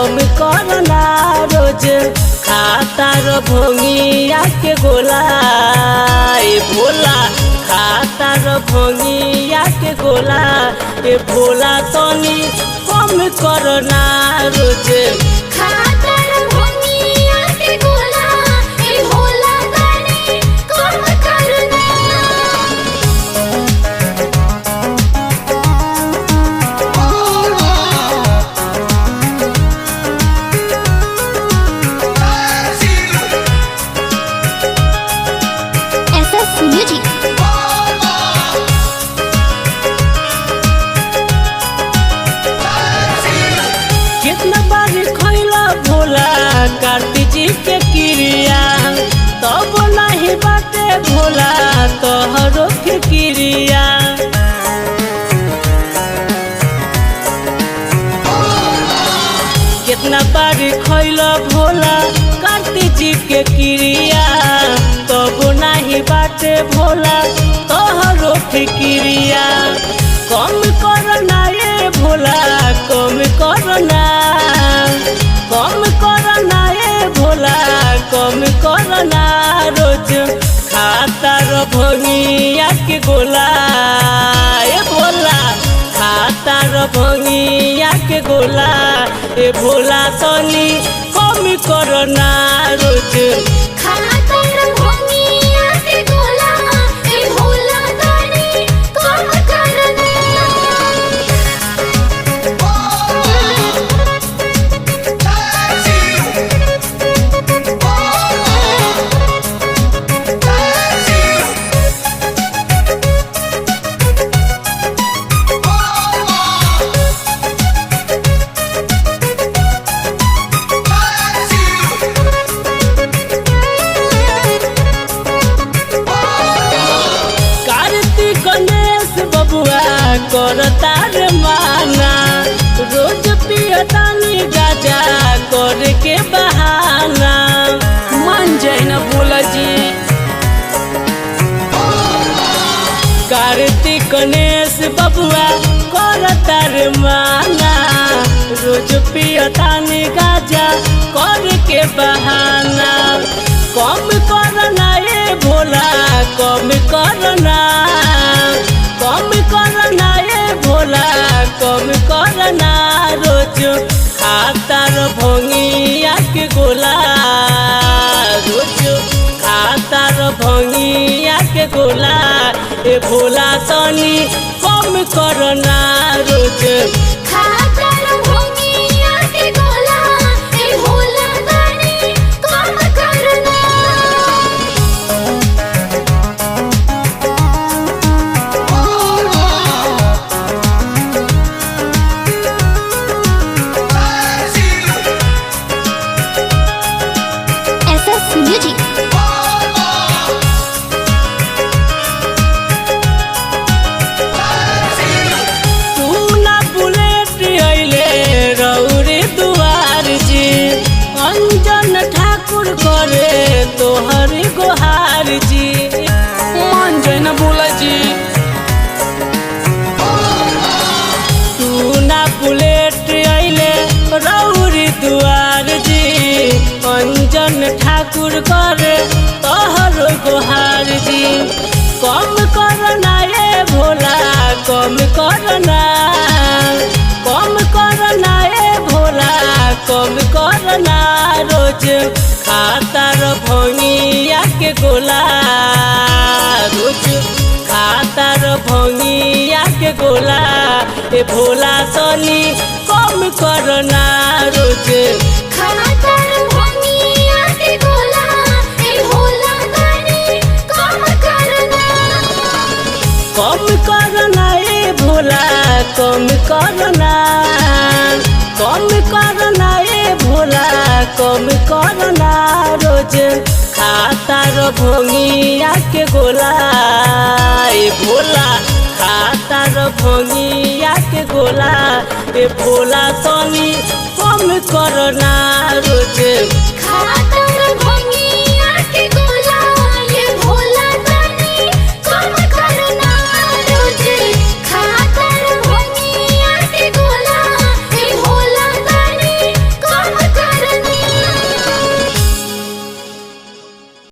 कम करना रोज खातार भंगिया के गोला ए भोला खातार भंगिया के गोला ए भोला तनी कम करना रोज खातर भंगिया के गोला ए भोला तनी कम करना। SS Music कितना बार खैला भोला कार्तिक जी के क्रिया तब नहीं बाटे भोला तोहरो फिक्रिया कितना बार खैला भोला कार्तिक जी के क्रिया तब नहीं बाटे भोला तोहरो फिक्रिया कम करना ये भोला कम करना ये भोला कम करना रोज खातार भंगिया के गोला ए भोला खातार भंगिया के गोला ए भोला तनी कम करना रोज खातर भंगिया के गोला ए भोला तनी कम करना। कार्तिक गणेश बबुआ करतार माना रोज पियतानी गाजा करके बहाना मान जाए न भोला जी कार्तिक गणेश बबुआ करतार माना रोज पियतानी गाजा करके बहाना कम करना ये भोला कम करना ये भोला कम करना रोज खातार भंगिया के गोला रोज खातार भंगिया के गोला ए भोला तनी कम करना रोज खातर भंगिया के गोला ए भोला तनी कम करना। SS Music तू ना बुलेट अइले रौरे दुआर जी अंजन ठाकुर करे तोहर गोहार जी मान जाए न बोला जी तू ना बुलेट अइले रौरे दुआर जी अंजन ठाकुर करे तोहर गोहार जी कम करना ये भोला कम करना ये भोला कम करना रोज खातार भंगिया के गोला रोज खातार भंगिया के गोला ए भोला तनी कम करना रोज खातर भंगिया के गोला ए भोला तनी कम करना। कम करना ये भोला कम करना ये भोला कम करना रोज खातार भंगिया के गोला ए भोला खातार भंगिया के गोला ए भोला तनी कम करना रोज